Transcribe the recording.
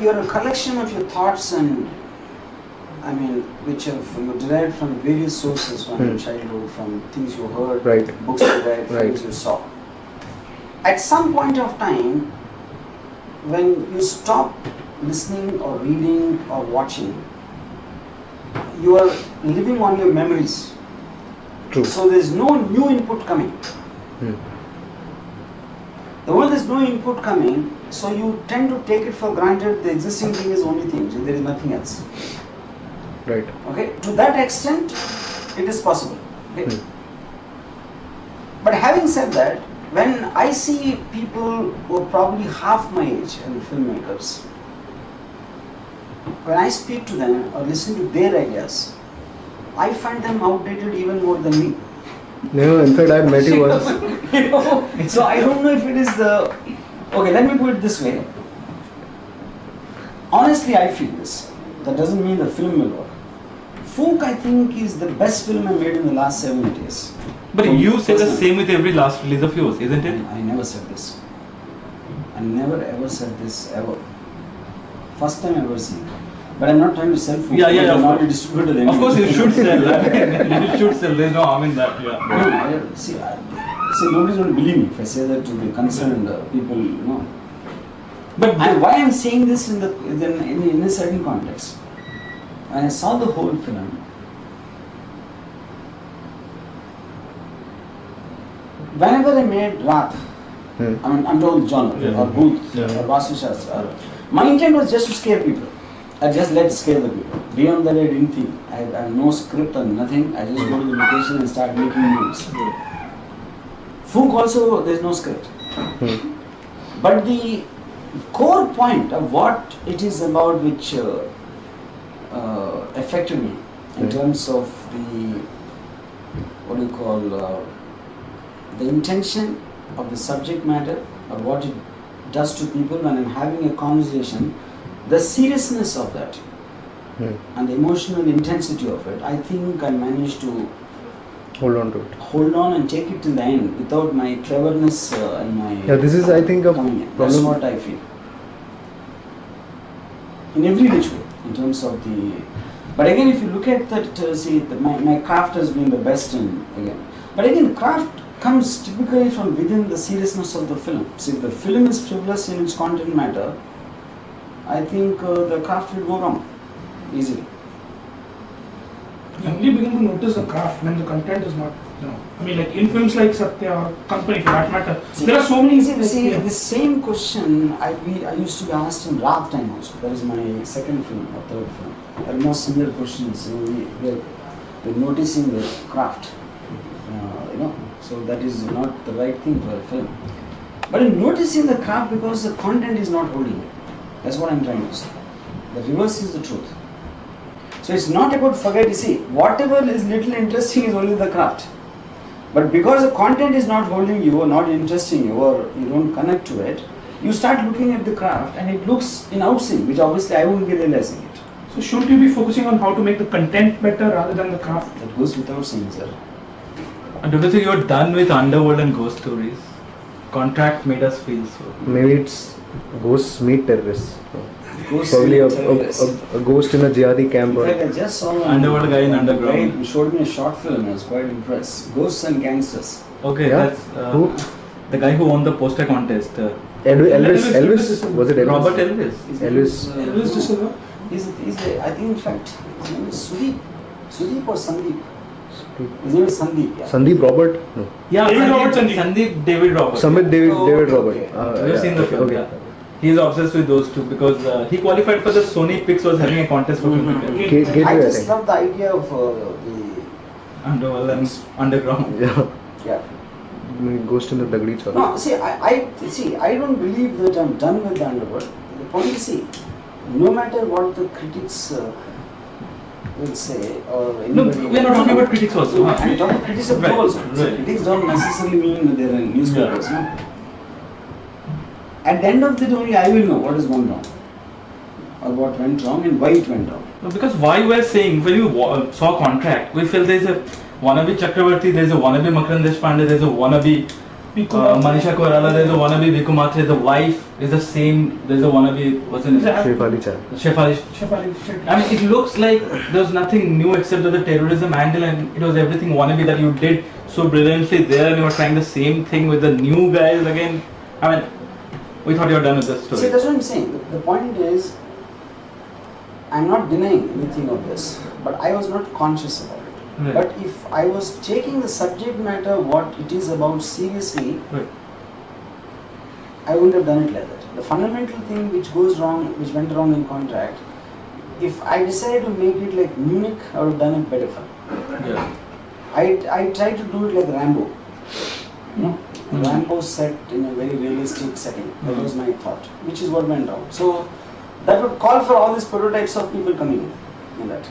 you're a collection of your thoughts and which you derived from various sources, from your childhood, from things you heard, books you read, things you saw. At some point of time, when you stop listening or reading or watching, you are living on your memories. True. So there is no new input coming. The moment there is no input coming, so you tend to take it for granted the existing thing is the only thing, so there is nothing else. Right. Okay, to that extent, it is possible. Okay? But having said that, when I see people who are probably half my age and filmmakers, when I speak to them or listen to their ideas, I find them outdated even more than me. No, in fact, I've met you once. So I don't know if it is the... Okay, let me put it this way. Honestly, I feel this. That doesn't mean the film will work. Folk, I think, is the best film I made in the last 7 years. But you say the same with every last release of yours, isn't it? I never said this. I never ever said this ever. First time ever seen. But I'm not trying to sell food. Yeah. I'm not a distributor anymore. Of course, you should sell. You should sell. There's no harm in that. Yeah. See, nobody's going to believe me if I say that to the concerned people. No. But why I'm saying this in a certain context. When I saw the whole film, whenever I made rap, I'm told genre or booth or Vastu Shastra, my intent was just to scare people. I just let scare the people. Beyond that, I didn't think. I have no script or nothing. I just go to the location and start making moves. Folk also, there's no script. But the core point of what it is about which affected me in terms of the, the intention of the subject matter or what it does to people when I'm having a conversation, the seriousness of that and the emotional intensity of it, I think I managed to hold on to it. Hold on and take it to the end without my cleverness and my... Yeah, this is, I think, a problem. That's what I feel. In every which way, in terms of the... But again, if you look at that, my craft has been the best But again, craft comes typically from within the seriousness of the film. See, if the film is frivolous in its content matter, I think the craft will go wrong easily. You only begin to notice the craft when the content is not, like in films like Satya or Company for that matter, there are so many... See, the same question I used to be asked in Rav time also. That is my second film or third film. Almost similar questions. We're noticing the craft. So that is not the right thing for a film. But in noticing the craft because the content is not holding it. That's what I'm trying to say. The reverse is the truth. So it's not about forget. You see, whatever is little interesting is only the craft. But because the content is not holding you or not interesting you or you don't connect to it, you start looking at the craft and it looks in outsync, which obviously I won't be realizing it. So shouldn't you be focusing on how to make the content better rather than the craft? That goes without saying, sir. And don't you think you're done with underworld and ghost stories? Contract made us feel so. Maybe it's ghosts meet terrorists. Ghosts Probably a ghost in a jihadi camp. In fact, I just saw Underworld guy in underground. He showed me a short film. I was quite impressed. Ghosts and Gangsters. Okay, yeah? That's the guy who won the poster contest. Elvis? Was it Elvis? Robert Elvis. Elvis De Silva? I think in fact his name is Sudeep. Sudeep or Sandeep? His name is Sandeep. Yeah. Sandeep Robert? No. Yeah, David Robert Sandeep David Robert. David Robert. Okay. You've seen the film. Okay. Yeah. He's obsessed with those two because he qualified for the Sony Pix was having a contest for filmmakers. I just love the idea of the underworld and underground. Yeah. Ghost in the Dagdi Chowk. No, see, I don't believe that I'm done with the underworld. The point is, see, no matter what the critics will say or anybody... No, we are not talking about critics also. I'm talking about critics of also. Right. So critics don't necessarily mean that they're in newspapers. No? At the end of the day, only I will know what is gone wrong or what went wrong and why it went wrong. No, because why we are saying, when you saw Contract, we felt there's a wannabe Chakravarti, there's a wannabe Makarand Deshpande, there's a wannabe Manisha Koirala, there's a wannabe Viku Matre, the wife is the same, there's a wannabe, what's her name? Shefali Chan. Shefali. Shefali Shetty. I mean, it looks like there's nothing new except that the terrorism angle, and it was everything wannabe that you did so brilliantly there, and you were trying the same thing with the new guys again. I mean, we thought you were done with this story. See, that's what I'm saying. The point is, I'm not denying anything of this, but I was not conscious about it. Right. But if I was taking the subject matter, what it is about seriously, Right. I wouldn't have done it like that. The fundamental thing which goes wrong, which went wrong in contract, if I decided to make it like Munich, I would have done it better. Yeah. I tried to do it like Rambo. You know, Rambo set in a very realistic setting. That was my thought, which is what went wrong. So that would call for all these prototypes of people coming in that.